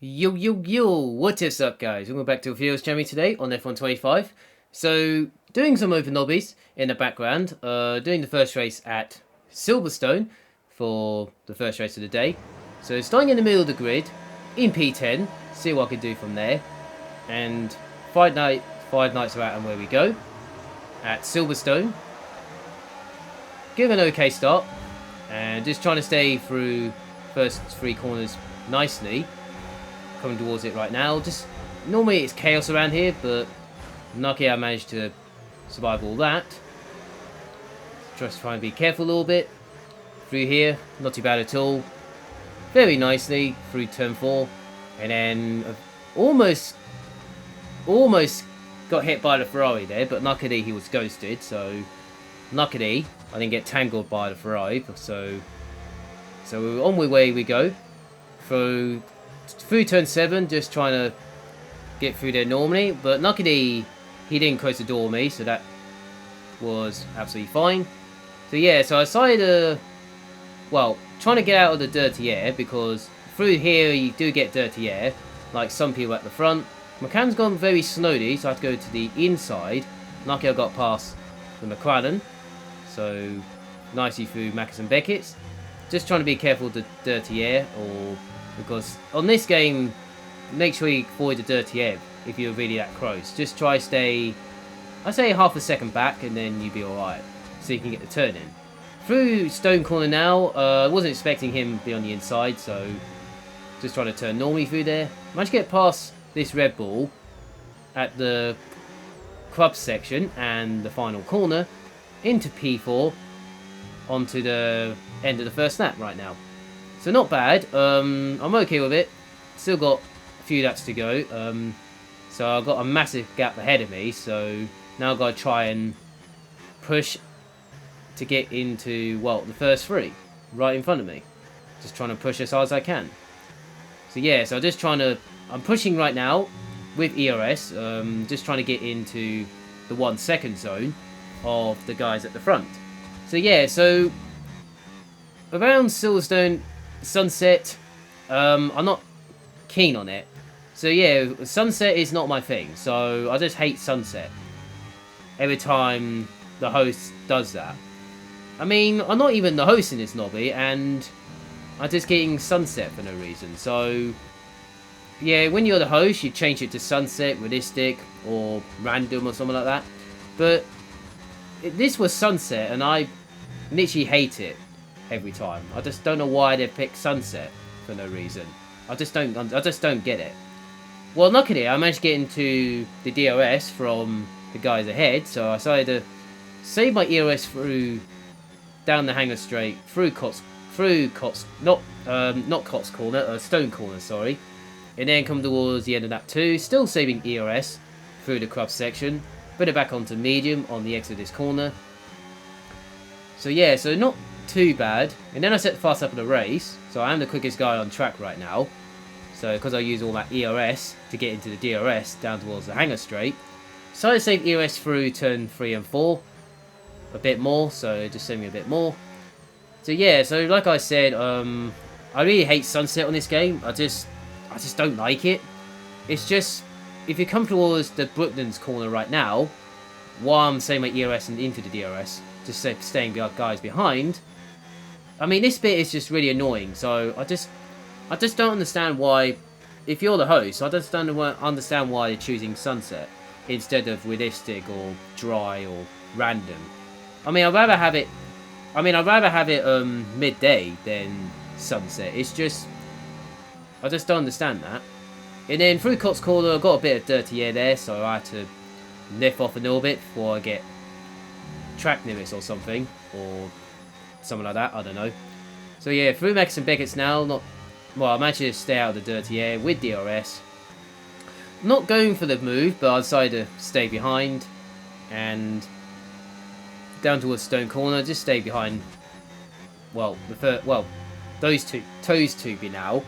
Yo, yo, yo, what is up, guys? Welcome back to a Videos Channel today on F125. So, doing some open lobbies in the background, doing the first race at Silverstone for the first race of the day. So, starting in the middle of the grid, in P10, see what I can do from there. And five nights are out and where we go. At Silverstone. Give an okay start, and just trying to stay through first three corners nicely. Coming towards it right now. Just normally it's chaos around here, but lucky I managed to survive all that. Just try and be careful a little bit through here. Not too bad at all. Very nicely through turn 4, and then almost got hit by the Ferrari there, but luckily he was ghosted. So luckily I didn't get tangled by the Ferrari. So on my way we go through turn 7, just trying to get through there normally, but luckily he didn't close the door on me, so that was absolutely fine. So yeah, so I decided to, trying to get out of the dirty air, because through here you do get dirty air, like some people at the front. My cam's gone very slowly, so I have to go to the inside. Lucky I got past the McLaren, so nicely through Maccas and Beckett's. Just trying to be careful of the dirty air, because on this game, make sure you avoid the dirty air if you're really that close. Just try stay, I say half a second back, and then you'll be alright, so you can get the turn in. Through Stone Corner now, I wasn't expecting him to be on the inside, so just trying to turn normally through there. Managed to get past this Red Bull at the club section and the final corner into P4 onto the end of the first lap right now. So not bad. I'm okay with it. Still got a few laps to go. So I've got a massive gap ahead of me. So now I've got to try and push to get into, the first three right in front of me. Just trying to push as hard as I can. So yeah, so I'm pushing right now with ERS. Just trying to get into the 1 second zone of the guys at the front. So yeah, so around Silverstone Sunset, I'm not keen on it. So yeah, sunset is not my thing. So I just hate sunset every time the host does that. I mean, I'm not even the host in this lobby, and I'm just getting sunset for no reason. So yeah, when you're the host, you change it to sunset, realistic, or random, or something like that. But this was sunset, and I literally hate it every time. I just don't know why they picked sunset for no reason. I just don't get it. Well, luckily I managed to get into the DRS from the guys ahead, so I decided to save my ERS through down the hangar straight through Stone Corner, sorry, and then come towards the end of lap 2, still saving ERS through the crop section, put it back onto medium on the exit of this corner. So yeah, so not too bad. And then I set fast up in the race, so I am the quickest guy on track right now. So because I use all that ERS to get into the DRS down towards the hangar straight, so I save ERS through turn 3 and 4 a bit more, so just save me a bit more. So yeah, so like I said, I really hate sunset on this game. I just don't like it. It's just, if you come towards the Brooklands corner right now, while I'm saving my ERS and into the DRS, just staying guys behind, I mean, this bit is just really annoying. So I just don't understand why, if you're the host, I just don't understand why you're choosing sunset instead of realistic or dry or random. I mean, I'd rather have it midday than sunset. It's just, I just don't understand that. And then through Cots Corner, I got a bit of dirty air there, so I had to lift off a little bit before I get track limits or something, or something like that, I don't know. So yeah, through Maccas and Beckett's now, I managed to stay out of the dirty air with DRS. Not going for the move, but I decided to stay behind, and down towards Stone Corner, just stay behind, those two be now,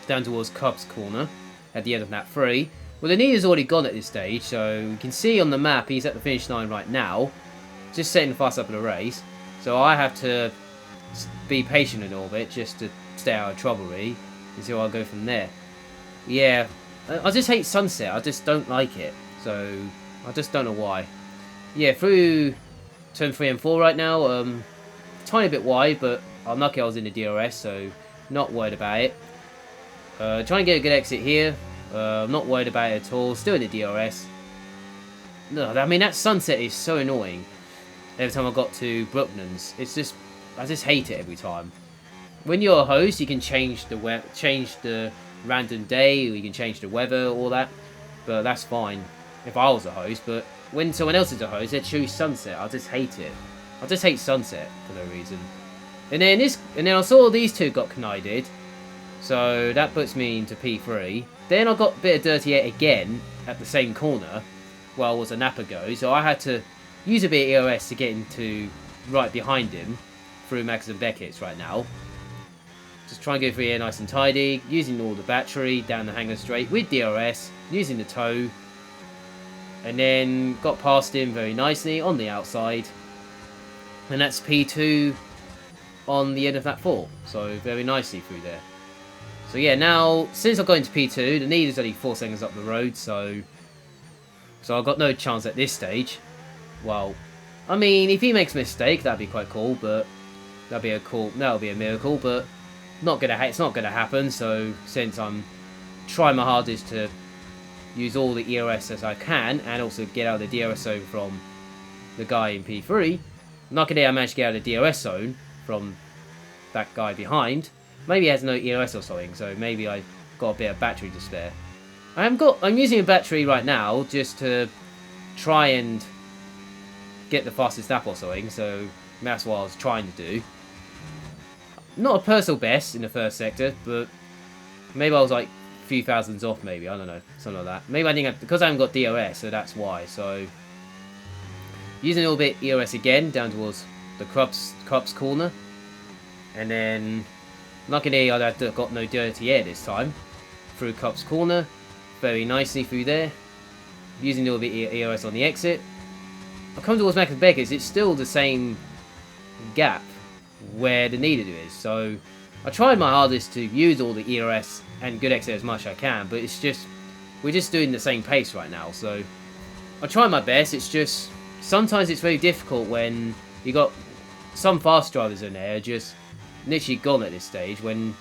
down towards Cubs Corner, at the end of lap 3. Well, the leader's already gone at this stage, so you can see on the map he's at the finish line right now, just setting fast up in the race. So I have to be patient a little bit, just to stay out of trouble, really, and see how I'll go from there. Yeah, I just hate sunset. I just don't like it. So I just don't know why. Yeah, through turn 3 and 4 right now. Tiny bit wide, but I'm lucky I was in the DRS, so not worried about it. Trying to get a good exit here. I'm not worried about it at all. Still in the DRS. No, I mean that sunset is so annoying. Every time I got to Brooklands, it's just I just hate it every time. When you're a host, you can change the random day, or you can change the weather, all that. But that's fine if I was a host. But when someone else is a host, they choose sunset. I just hate it. I just hate sunset for no reason. And then I saw these two got connided, so that puts me into P3. Then I got a bit of dirty air again at the same corner, while it was a Napa go. So I had to use a bit of EOS to get into right behind him through Max and Beckett's right now. Just try and go through here nice and tidy, using all the battery down the hanger straight with DRS, using the toe, and then got past him very nicely on the outside. And that's P2 on the end of that 4. So very nicely through there. So yeah, now since I've got into P2, the lead is only 4 seconds up the road, so I've got no chance at this stage. Well, I mean, if he makes a mistake, that'd be quite cool, but that'll be a miracle, but it's not gonna happen. So since I'm trying my hardest to use all the EOS as I can, and also get out of the DRS zone from the guy in P3. Luckily, I managed to get out of the DRS zone from that guy behind. Maybe he has no EOS or something, so maybe I got a bit of battery to spare. I'm using a battery right now just to try and get the fastest lap or something, so that's what I was trying to do. Not a personal best in the first sector, but maybe I was like a few thousands off, maybe, I don't know, something like that. Maybe I didn't because I haven't got DRS, so that's why. So using a little bit EOS again down towards the Krupp's corner, and then luckily I got no dirty air this time through Krupp's corner, very nicely through there, using a little bit of EOS on the exit. I come towards Mac and Beckett's, it's still the same gap where the needed is, so I tried my hardest to use all the EOS and good exit as much as I can, but it's just we're just doing the same pace right now, so I try my best. It's just sometimes it's very difficult when you got some fast drivers in there just literally gone at this stage when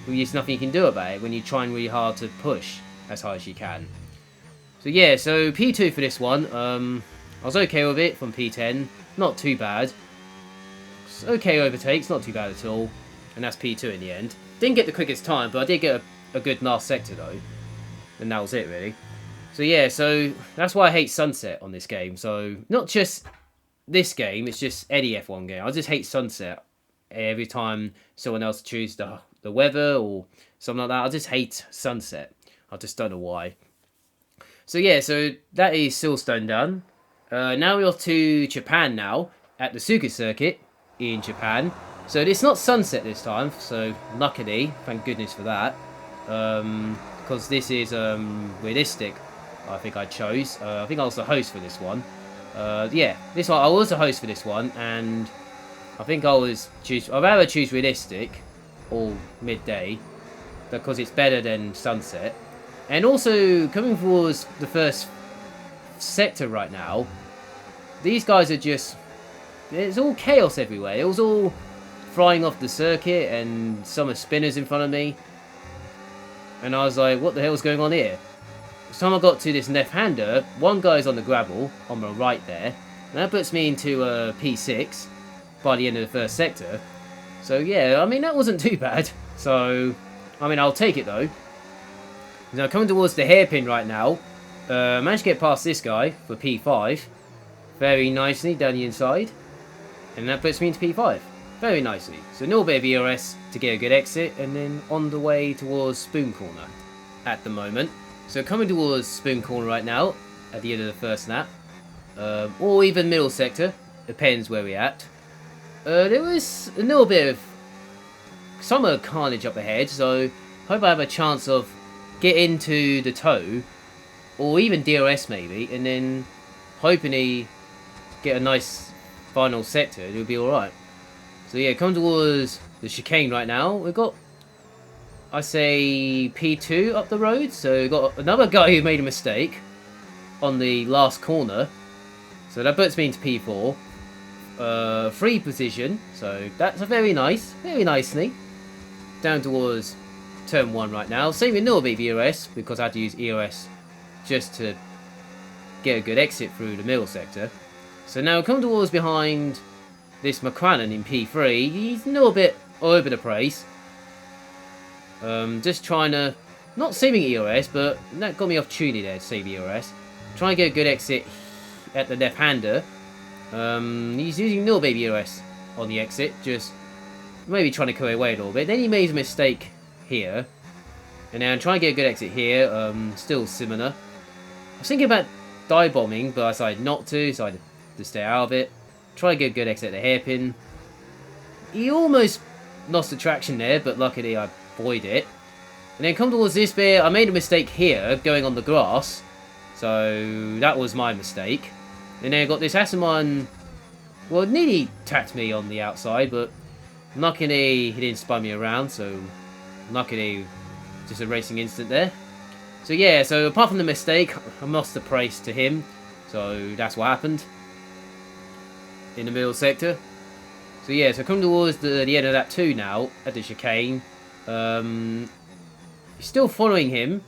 there's nothing you can do about it when you're trying really hard to push as hard as you can. So yeah, so P2 for this one. I was okay with it from P10, not too bad. It's okay overtakes, not too bad at all. And that's P2 in the end. Didn't get the quickest time, but I did get a good last sector though. And that was it really. So yeah, so that's why I hate sunset on this game. So not just this game, it's just any F1 game. I just hate sunset every time someone else chooses the weather or something like that. I just hate sunset. I just don't know why. So yeah, so that is Silverstone done. Now we're off to Japan now, at the Suzuka circuit in Japan. So it's not sunset this time, so luckily, thank goodness for that. Because this is realistic, I think I chose. I think I was the host for this one. Yeah, this one I was the host for this one, and I think I'd rather choose realistic or midday because it's better than sunset. And also coming towards the first sector right now, these guys are just, there's all chaos everywhere. It was all flying off the circuit and some are spinners in front of me. And I was like, what the hell's going on here? By the time I got to this left-hander, one guy's on the gravel on the right there. And that puts me into P6 by the end of the first sector. So yeah, I mean, that wasn't too bad. So, I mean, I'll take it though. Now coming towards the hairpin right now. Managed to get past this guy for P5. Very nicely down the inside. And that puts me into P5. Very nicely. So a little bit of ERS to get a good exit. And then on the way towards Spoon Corner at the moment. So coming towards Spoon Corner right now. At the end of the first lap. Or even middle sector. Depends where we're at. There was a little bit of summer carnage up ahead. So hope I have a chance of getting to the toe. Or even DRS maybe. And then hopefully get a nice final sector. It'll be alright. So yeah, come towards the chicane right now. We've got I say P2 up the road. So got another guy who made a mistake on the last corner. So that puts me into P4. 3 position. So that's a very nicely. Down towards turn 1 right now. Same with Norby EOS, because I had to use EOS just to get a good exit through the middle sector. So now come towards behind this McCrannon in P3. He's a little bit all over the place. Just trying to, not saving EOS, but that got me opportunity there to save EOS. Trying to get a good exit at the left-hander. He's using Nil Baby EOS on the exit, just maybe trying to clear away a little bit. Then he made a mistake here. And now I'm trying to get a good exit here, still similar. I was thinking about dive bombing, but I decided not to, decided to stay out of it. Try to get a good exit at the hairpin. He almost lost the traction there, but luckily I avoided it. And then come towards this bit, I made a mistake here, going on the grass. So that was my mistake. And then I got this Asimon, well, nearly tapped me on the outside, but luckily he didn't spun me around, so luckily just a racing instant there. So yeah, so apart from the mistake, I lost the praise to him. So that's what happened in the middle sector. So yeah, so come towards the end of that 2 now at the chicane. Still following him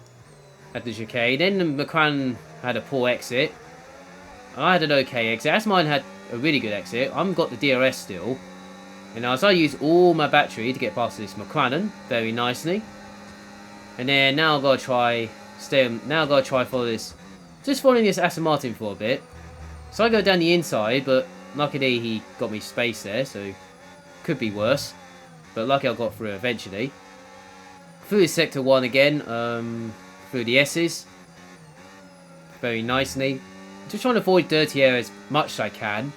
at the chicane. Then McCran had a poor exit. I had an okay exit. Asmine had a really good exit. I've got the DRS still. And as I use all my battery to get past this McCrannon very nicely. And then now I've got to try follow this. Just following this Aston Martin for a bit. So I go down the inside, but luckily he got me space there, so could be worse. But lucky I got through eventually. Through sector 1 again, through the S's. Very nicely. Just trying to avoid dirty air as much as I can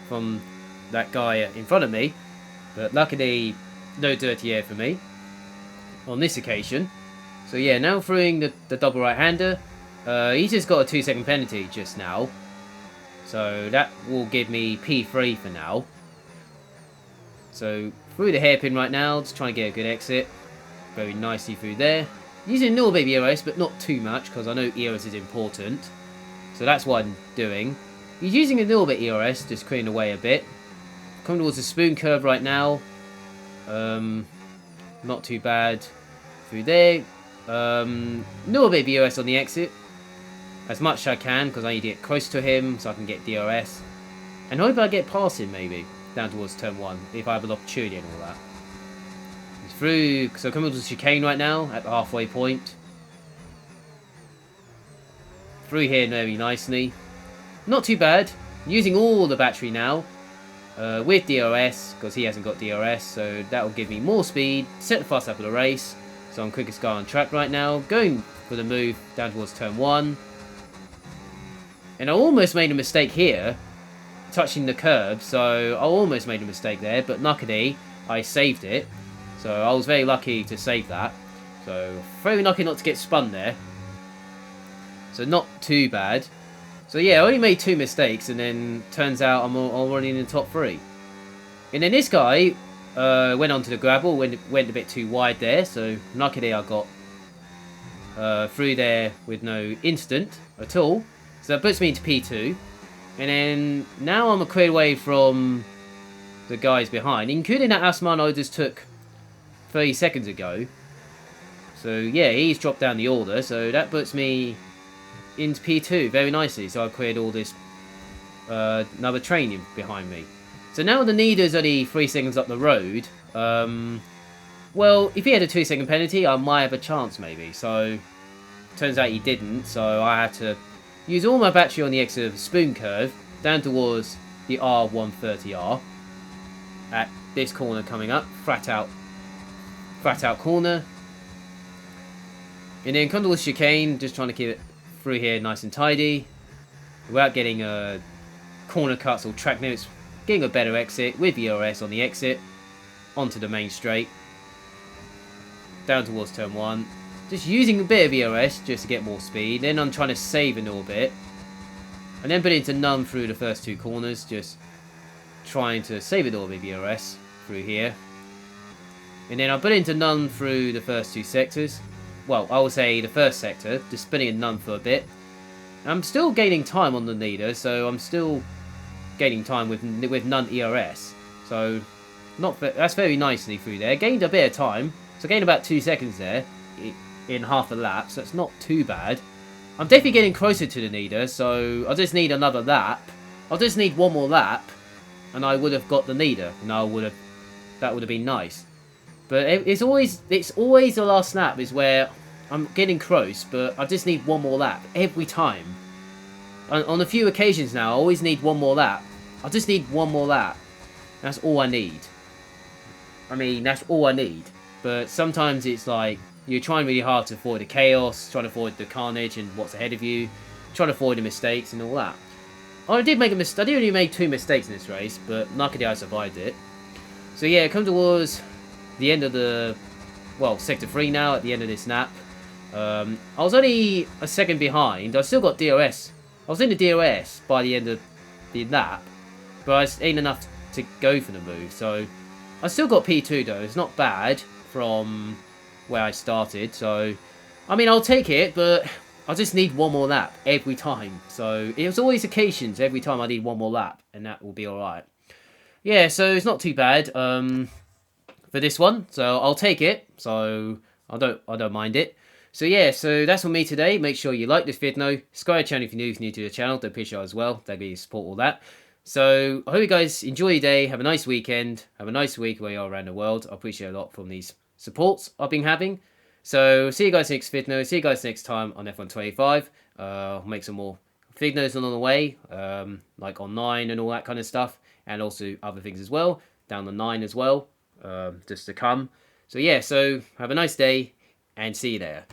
from that guy in front of me. But luckily, no dirty air for me on this occasion. So yeah, now throwing the double right-hander. He just got a 2-second penalty just now. So that will give me P3 for now. So through the hairpin right now, just trying to get a good exit. Very nicely through there. Using Nil Baby EOS, but not too much, because I know EOS is important. So that's what I'm doing. He's using a little bit EOS, just clearing away a bit. Coming towards the spoon curve right now. Not too bad. Through there. Little bit of EOS on the exit. As much as I can, because I need to get close to him, so I can get DRS. And hope I get past him, maybe. Down towards turn 1, if I have an opportunity and all that. He's through, so coming towards the chicane right now, at the halfway point. Through here very nicely. Not too bad. Using all the battery now. With DRS, because he hasn't got DRS, so that will give me more speed. Set the fast lap of the race. So I'm quickest guy on track right now. Going for the move down towards turn 1. And I almost made a mistake here. Touching the curb, so I almost made a mistake there. But luckily, I saved it. So I was very lucky to save that. So very lucky not to get spun there. So not too bad. So yeah, I only made 2 mistakes, and then turns out I'm already in the top 3. And then this guy went onto the gravel, went a bit too wide there, so luckily I got through there with no instant at all. So that puts me into P2. And then now I'm a clear away from the guys behind, including that Asman I just took 30 seconds ago. So yeah, he's dropped down the order, so that puts me into P2 very nicely. So I've cleared all this another train behind me. So now the Needer's only 3 seconds up the road. Well, if he had a 2-second penalty, I might have a chance maybe. So turns out he didn't, so I had to use all my battery on the exit of the spoon curve down towards the R130R at this corner coming up, flat out corner. And then come towards chicane, just trying to keep it through here nice and tidy without getting corner cuts or track limits, getting a better exit with EOS on the exit onto the main straight down towards turn 1, just using a bit of EOS just to get more speed. Then I'm trying to save a little bit and then put it into none through the first 2 corners, just trying to save a little bit of EOS through here. And then I put it into none through the first 2 sectors. Well, I will say the first sector, just spinning in none for a bit. I'm still gaining time on the leader, so I'm still gaining time with none ERS. So that's very nicely through there. Gained a bit of time, so gained about 2 seconds there in half a lap, so it's not too bad. I'm definitely getting closer to the leader, so I just need another lap. I'll just need one more lap, and I would have got the leader, and that would have been nice. But it's always the last lap is where I'm getting close, but I just need one more lap every time. On a few occasions now, I always need one more lap. I just need one more lap. That's all I need. I mean, that's all I need. But sometimes it's like you're trying really hard to avoid the chaos, trying to avoid the carnage and what's ahead of you, trying to avoid the mistakes and all that. I did make a mistake. I did only make 2 mistakes in this race, but luckily I survived it. So yeah, come towards the end of Sector 3 now, at the end of this lap. I was only a second behind. I still got DRS. I was in the DRS by the end of the lap, but it ain't enough to go for the move. So I still got P2 though. It's not bad from where I started. So, I mean, I'll take it, but I just need one more lap every time. So it was always occasions every time I need one more lap, and that will be alright. Yeah, so it's not too bad for this one. So I'll take it. So I don't mind it. So yeah, so that's for me today. Make sure you like this video, subscribe to the channel if you're new to the channel, don't appreciate it as well, that'd be support all that. So I hope you guys enjoy your day, have a nice weekend, have a nice week where you are around the world. I appreciate a lot from these supports I've been having. So see you guys next video, see you guys next time on F125. I'll make some more videos along the way, like on 9 and all that kind of stuff, and also other things as well, down the 9 as well, just to come. So yeah, so have a nice day, and see you there.